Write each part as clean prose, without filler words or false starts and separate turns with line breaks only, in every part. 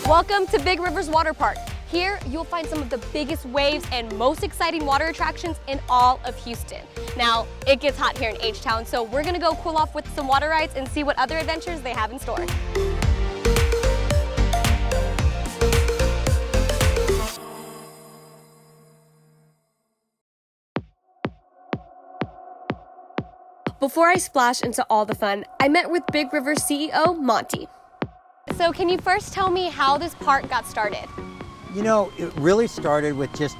Welcome to Big Rivers Waterpark. Here, you'll find some of the biggest waves and most exciting water attractions in all of Houston. Now, it gets hot here in H-Town, so we're gonna go cool off with some water rides and see what other adventures they have in store. Before I splash into all the fun, I met with Big Rivers CEO, Monte. So can you first tell me how this park got started?
You know, it really started with just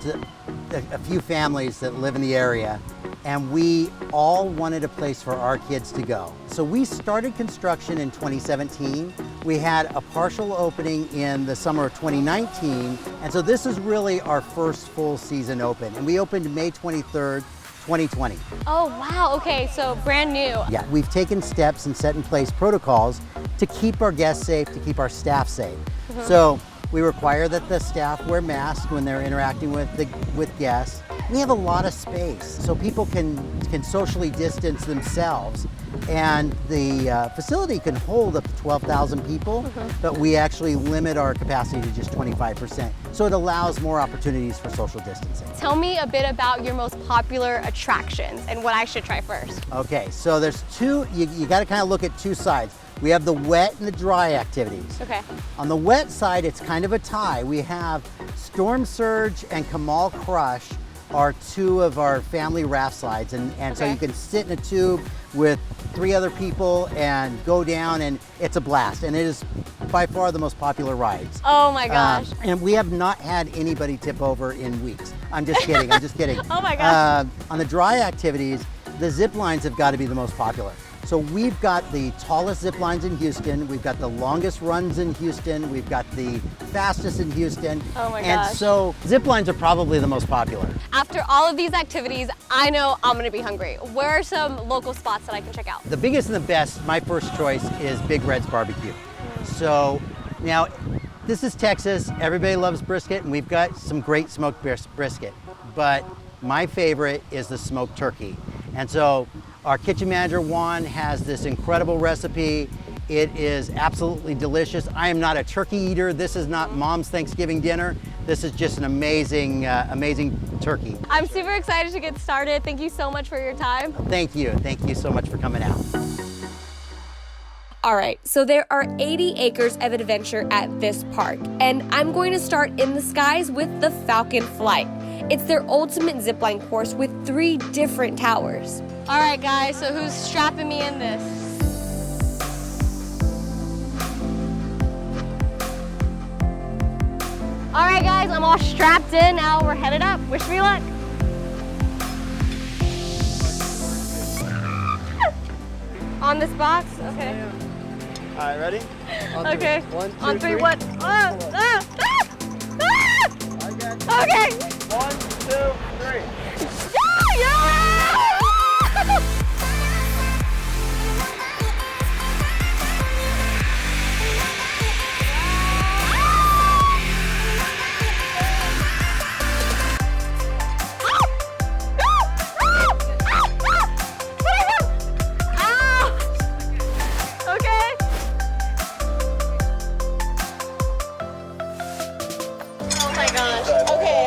a few families that live in the area, and we all wanted a place for our kids to go. So we started construction in 2017. We had a partial opening in the summer of 2019, and so this is really our first full season open. And we opened May 23rd, 2020.
Oh, wow, okay, so brand new.
Yeah, we've taken steps and set in place protocols to keep our guests safe, to keep our staff safe. So we require that the staff wear masks when they're interacting with guests. We have a lot of space, so people can socially distance themselves. And the facility can hold up to 12,000 people, but we actually limit our capacity to just 25%. So it allows more opportunities for social distancing.
Tell me a bit about your most popular attractions and what I should try first.
Okay, so there's two, you gotta kind of look at two sides. We have the wet and the dry activities.
Okay.
On the wet side, it's kind of a tie. We have Storm Surge and Kamal Crush are two of our family raft slides. And so you can sit in a tube with 3 other people and go down, and it's a blast. And it is by far the most popular rides.
Oh my gosh.
And we have not had anybody tip over in weeks. I'm just kidding, I'm just kidding.
Oh my gosh.
On the dry activities, the zip lines have got to be the most popular. So we've got the tallest zip lines in Houston, we've got the longest runs in Houston, we've got the fastest in Houston.
Oh my
and
gosh.
so zip lines are probably the most popular.
After all of these activities, I know I'm gonna be hungry. Where are some local spots that I can check out?
The biggest and the best, my first choice is Big Red's Barbecue. So now, this is Texas, everybody loves brisket, and we've got some great smoked brisket. But my favorite is the smoked turkey. And so our kitchen manager, Juan, has this incredible recipe. It is absolutely delicious. I am not a turkey eater. This is not Mom's Thanksgiving dinner. This is just an amazing, amazing turkey.
I'm super excited to get started. Thank you so much for your time.
Thank you so much for coming out.
All right, so there are 80 acres of adventure at this park, and I'm going to start in the skies with the Falcon Flight. It's their ultimate zipline course with 3 different towers. All right, guys, so who's strapping me in this? All right, guys, I'm all strapped in. Now we're headed up. Wish me luck. On this box? Okay.
All right, ready?
Okay.
1, 2,
On 3,
3.
what?
I got you.
Okay.
1, 2, 3.
Yeah!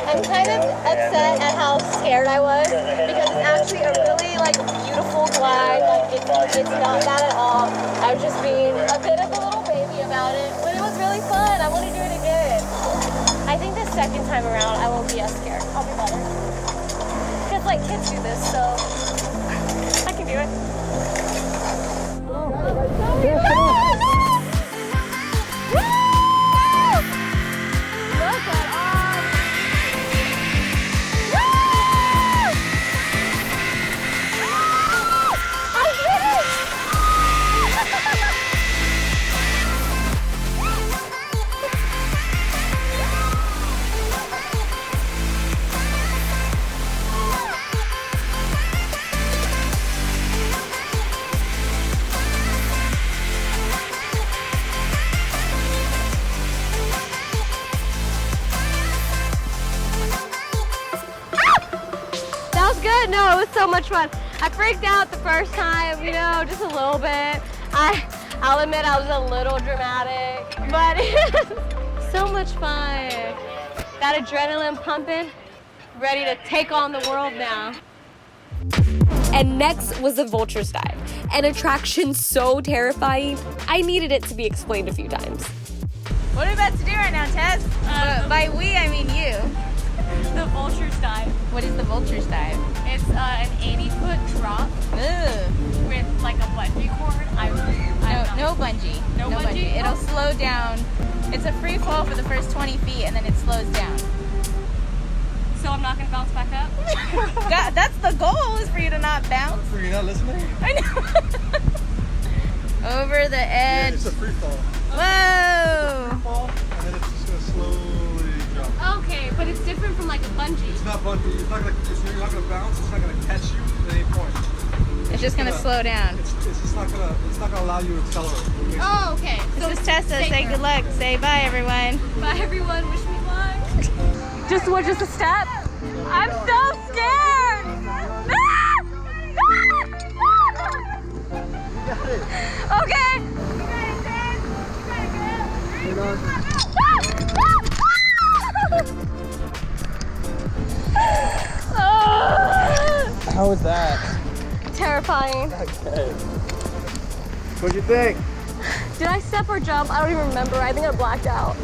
I'm kind of upset at how scared I was because it's actually a really beautiful glide. It's not bad at all. I was just being a bit of a little baby about it, but it was really fun. I want to do it again. I think the second time around I won't be as scared. I'll be better. Because kids do this, so I can do it. No, it was so much fun. I freaked out the first time, just a little bit. I'll admit I was a little dramatic, but it was So much fun. That adrenaline pumping, ready to take on the world now.
And next was the Vultures Dive, an attraction so terrifying, I needed it to be explained a few times.
What are we about to do right now, Tess? By we, I mean you.
The Vultures Dive.
What is the Vultures Dive?
It's an 80-foot drop with like a bungee cord.
No bungee.
No bungee?
It'll slow down. It's a free fall for the first 20 feet and then it slows down.
So I'm not gonna bounce back up?
That's the goal, is for you to not bounce.
Are you not listening?
I know. Over the edge.
It's a free fall.
Whoa!
Fall, and then it's just gonna slowly drop.
Okay, but it's different from like a bungee.
It's not bungee. You're not gonna bounce. It's not gonna catch you at any point.
It's just gonna slow down.
It's just not gonna. It's not gonna allow you to accelerate.
Oh, okay.
This is Tessa. Say good luck. Say bye, everyone.
Bye, everyone. Wish me luck.
Just a step? I'm so scared! Okay.
How was that?
Terrifying.
Okay. What'd you think?
Did I step or jump? I don't even remember. I think I blacked out.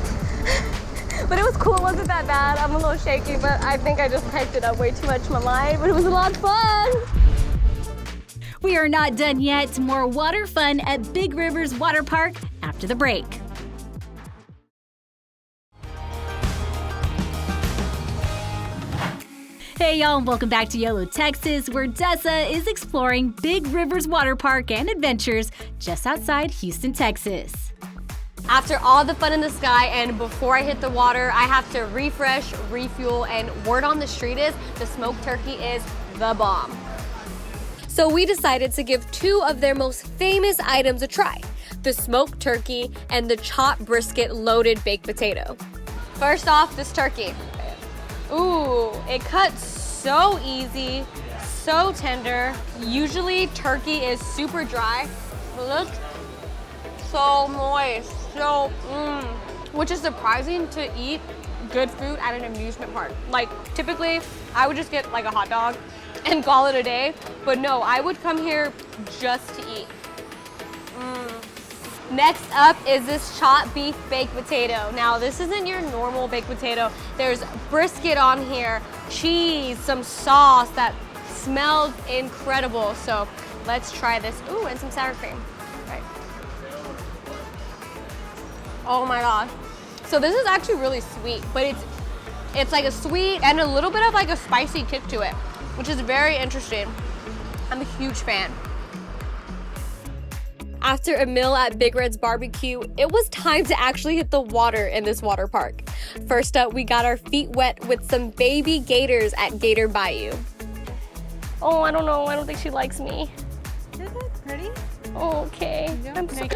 But it was cool. It wasn't that bad. I'm a little shaky, but I think I just hyped it up way too much in my mind. But it was a lot of fun.
We are not done yet. More water fun at Big Rivers Waterpark after the break. Hey y'all, and welcome back to YOLO Texas, where Tessa is exploring Big Rivers Waterpark and Adventures just outside Houston, Texas.
After all the fun in the sky and before I hit the water, I have to refresh, refuel, and word on the street is the smoked turkey is the bomb.
So we decided to give two of their most famous items a try, the smoked turkey and the chopped brisket loaded baked potato.
First off, this turkey. Ooh, it cuts so easy, so tender. Usually turkey is super dry, but look, so moist, so which is surprising to eat good food at an amusement park. Like typically, I would just get like a hot dog and call it a day, but no, I would come here just to eat. Next up is this chopped beef baked potato. Now this isn't your normal baked potato. There's brisket on here, cheese, some sauce that smells incredible. So let's try this. Ooh, and some sour cream. Right. Oh my gosh. So this is actually really sweet, but it's like a sweet and a little bit of like a spicy kick to it, which is very interesting. I'm a huge fan.
After a meal at Big Red's barbecue, it was time to actually hit the water in this water park. First up, we got our feet wet with some baby gators at Gator Bayou.
Oh, I don't know. I don't think she likes me.
Isn't that pretty?
Oh, okay. I'm so... Okay.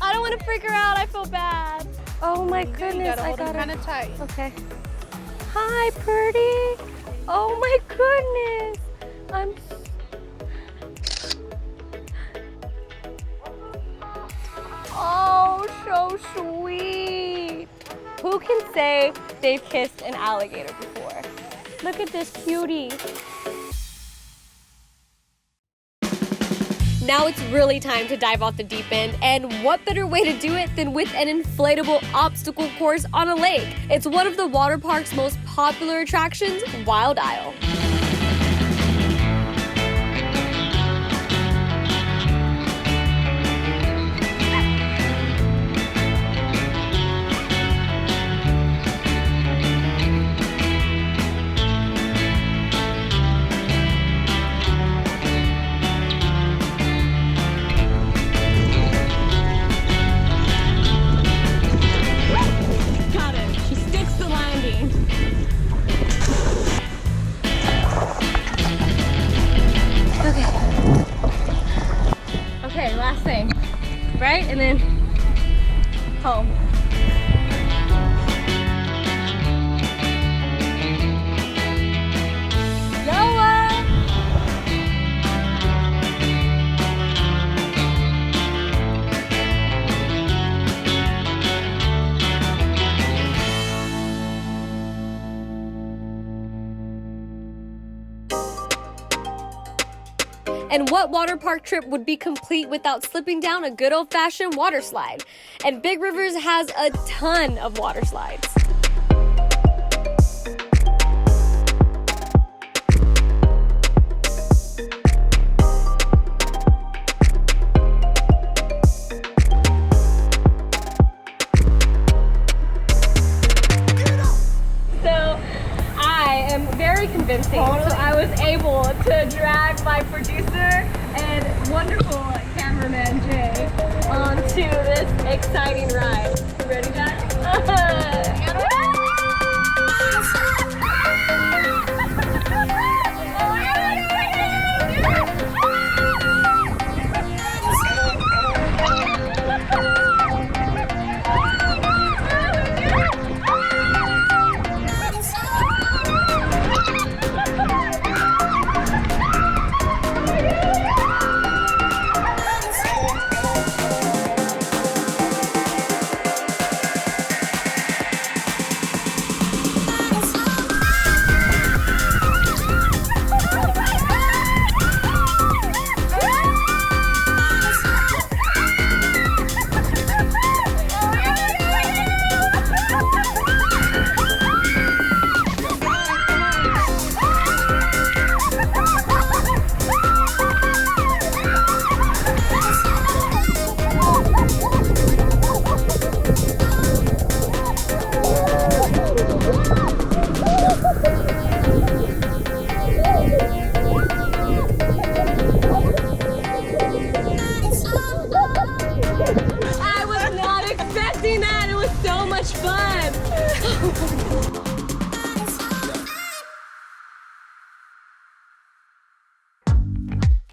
I don't want to freak her out. I feel bad. Oh my goodness. I got
kind of tight.
Okay. Hi, Purdy. Oh my goodness. Oh, so sweet. Who can say they've kissed an alligator before? Look at this cutie.
Now it's really time to dive off the deep end, and what better way to do it than with an inflatable obstacle course on a lake? It's one of the water park's most popular attractions, Wild Isle.
Last thing, right? And then home.
And what water park trip would be complete without slipping down a good old-fashioned water slide? And Big Rivers has a ton of water slides.
Very convincing. So I was able to drag my producer and wonderful cameraman Jay onto this exciting ride. You ready, guys?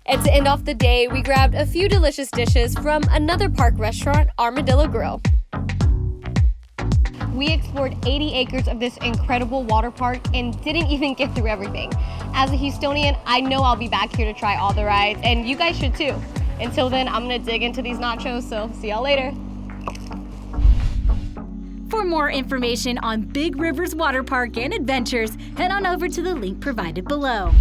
And to end off the day, we grabbed a few delicious dishes from another park restaurant, Armadillo Grill. We explored 80 acres of this incredible water park and didn't even get through everything. As a Houstonian, I know I'll be back here to try all the rides, and you guys should too. Until then, I'm gonna dig into these nachos, so see y'all later.
For more information on Big Rivers Waterpark and Adventures, head on over to the link provided below.